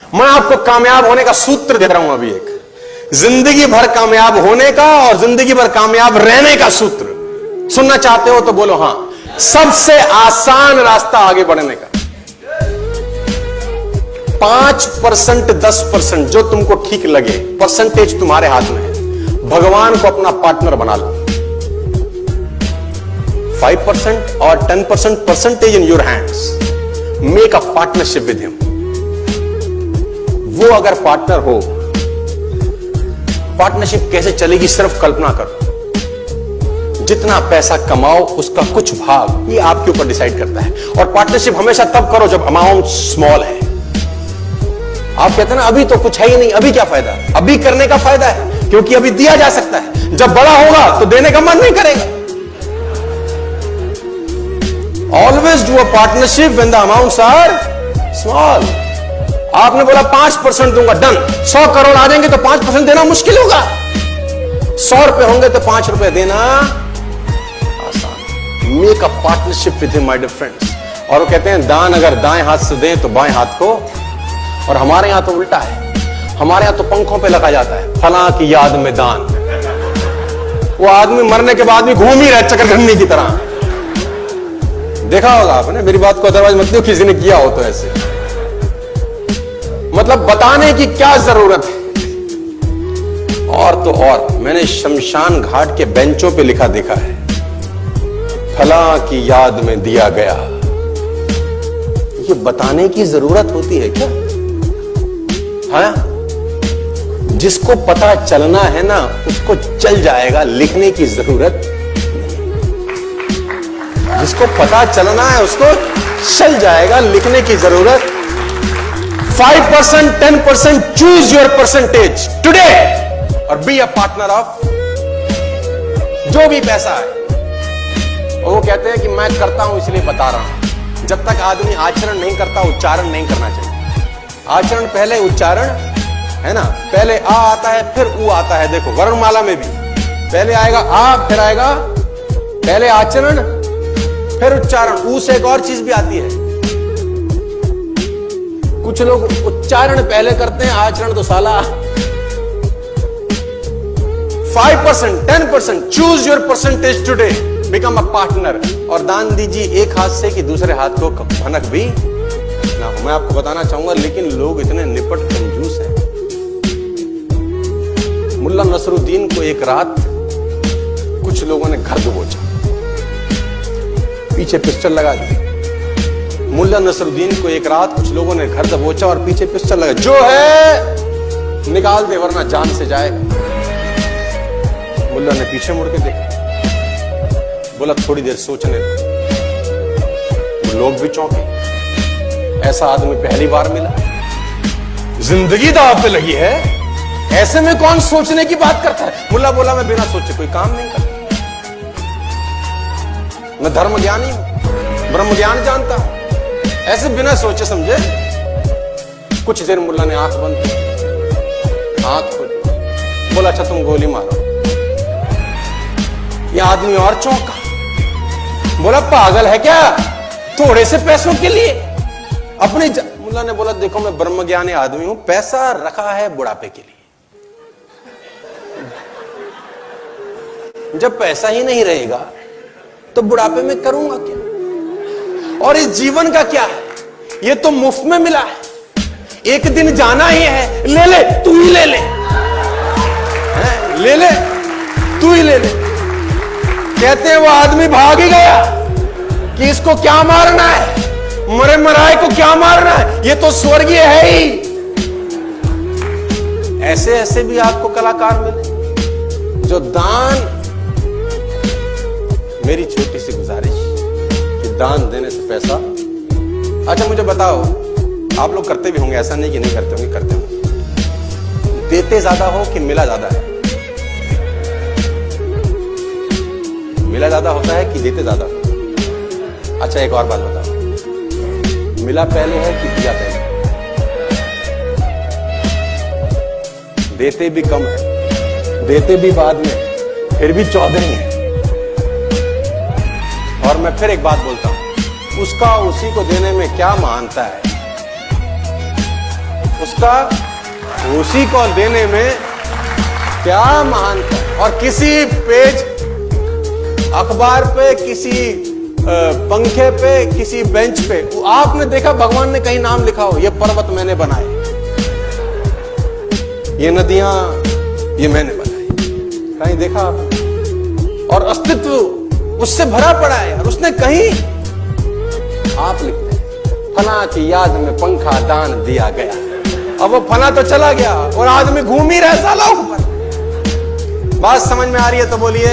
मैं आपको कामयाब होने का सूत्र दे रहा हूं अभी, एक जिंदगी भर कामयाब होने का और जिंदगी भर कामयाब रहने का सूत्र। सुनना चाहते हो तो बोलो हां। सबसे आसान रास्ता आगे बढ़ने का, 5% 10% जो तुमको ठीक लगे, परसेंटेज तुम्हारे हाथ में है। भगवान को अपना पार्टनर बना लो। 5% और 10% percentage in your hands. Make a partnership with him. वो अगर पार्टनर हो, पार्टनरशिप कैसे चलेगी सिर्फ कल्पना करो। जितना पैसा कमाओ उसका कुछ भाग ये आपके ऊपर डिसाइड करता है। और पार्टनरशिप हमेशा तब करो जब अमाउंट स्मॉल है। आप कहते हैं ना अभी तो कुछ है ही नहीं, अभी क्या फायदा। अभी करने का फायदा है क्योंकि अभी दिया जा सकता है। जब बड़ा होगा तो देने का मन नहीं करेगा। Always do a partnership when the amounts are small. आपने बोला 5% दूंगा, डन। 100 करोड़ आ जाएंगे तो 5% देना मुश्किल होगा। 100 रुपए होंगे तो 5 रुपए देना आसान। Make a partnership with him my dear friends. और वो कहते हैं दान अगर दाएं हाथ से दें तो बाएं हाथ को, और हमारे यहां तो उल्टा है। हमारे यहां तो पंखों पे लगा जाता है, फलां की याद में दान। वो आदमी मरने के बाद भी घूम ही रहा है चक्रघन्नी की तरह। देखा होगा आपने, मेरी बात को अदरवाइज मतलब किसी ने किया हो तो ऐसे, मतलब बताने की क्या जरूरत है। और तो और मैंने शमशान घाट के बेंचों पे लिखा देखा है, फलां की याद में दिया गया। ये बताने की जरूरत होती है क्या? हाँ, जिसको पता चलना है ना उसको चल जाएगा, लिखने की जरूरत। जिसको पता चलना है उसको चल जाएगा, लिखने की जरूरत। 5% 10% चूज योर परसेंटेज टुडे और बी अ पार्टनर ऑफ जो भी पैसा है। और वो कहते हैं कि मैं करता हूं इसलिए बता रहा हूं। जब तक आदमी आचरण नहीं करता उच्चारण नहीं करना चाहिए। आचरण पहले उच्चारण है ना, पहले आ आता है फिर ऊ आता है। देखो वर्णमाला में भी पहले आएगा आ, फिर आएगा पहले आचरण फिर उच्चारण। ऊ से एक और चीज भी आती है। कुछ लोग उच्चारण पहले करते हैं, आचरण तो साला। 5% 10% choose your percentage today, become a partner. और दान दीजिए एक हाथ से कि दूसरे हाथ को भनक भी ना हो। मैं आपको बताना चाहूंगा लेकिन लोग इतने निपट कंजूस हैं। मुल्ला नसरुद्दीन को एक रात कुछ लोगों ने घर दबोचा, पीछे पिस्टल लगा दी। मुल्ला नसरुद्दीन को एक रात कुछ लोगों ने घर दबोचा और पीछे पिस्टल लगा, जो है निकाल दे वरना जान से जाएगा। मुल्ला ने पीछे मुड़ के देखा, बोला थोड़ी देर सोचने दो। लोग भी चौंके, ऐसा आदमी पहली बार मिला, जिंदगी दांव पे लगी है, ऐसे में कौन सोचने की बात करता है। मुल्ला बोला मैं बिना सोचे कोई काम नहीं करता, मैं धर्म ज्ञानी हूं, ब्रह्म ज्ञान जानता हूं। ऐसे बिना सोचे समझे। कुछ देर मुल्ला ने आंख बंद की, आंख खोली, बोला अच्छा तुम गोली मारो। ये आदमी और चौंका, बोला पागल है क्या, थोड़े से पैसों के लिए अपने मुल्ला ने बोला देखो मैं ब्रह्म ज्ञानी आदमी हूं, पैसा रखा है बुढ़ापे के लिए। जब पैसा ही नहीं रहेगा तो बुढ़ापे में करूंगा क्या। और इस जीवन का क्या है, ये तो मुफ्त में मिला है, एक दिन जाना ही है, ले ले तू ही ले ले, ले ले तू ही ले ले। कहते हैं वो आदमी भाग ही गया कि इसको क्या मारना है, मरे मराए को क्या मारना है, ये तो स्वर्गीय है ही। ऐसे ऐसे भी आपको कलाकार मिले जो दान। मेरी छोटी सी गुजारिश कि दान देने से पैसा। अच्छा मुझे बताओ, आप लोग करते भी होंगे, ऐसा नहीं कि नहीं करते होंगे, करते होंगे। देते ज्यादा हो कि मिला ज्यादा है? मिला ज्यादा होता है कि देते ज्यादा? अच्छा एक और बात बताओ, मिला पहले है कि दिया पहले? देते भी कम है, देते भी बाद में, फिर भी चौधरी है। और मैं फिर एक बात बोलता हूं, उसका उसी को देने में क्या मानता है। उसका उसी को देने में क्या महानता। और किसी पेज अखबार पे, किसी पंखे पे, किसी बेंच पे आपने देखा भगवान ने कहीं नाम लिखा हो, ये पर्वत मैंने बनाए, ये नदियां ये मैंने बनाई, कहीं देखा? और अस्तित्व उससे भरा पड़ा है। और उसने कहीं, आप लिखते हैं फला की याद में पंखा दान दिया गया, अब वो फला तो चला गया और आदमी घूम ही रहा सालों पर। बात समझ में आ रही है तो बोलिए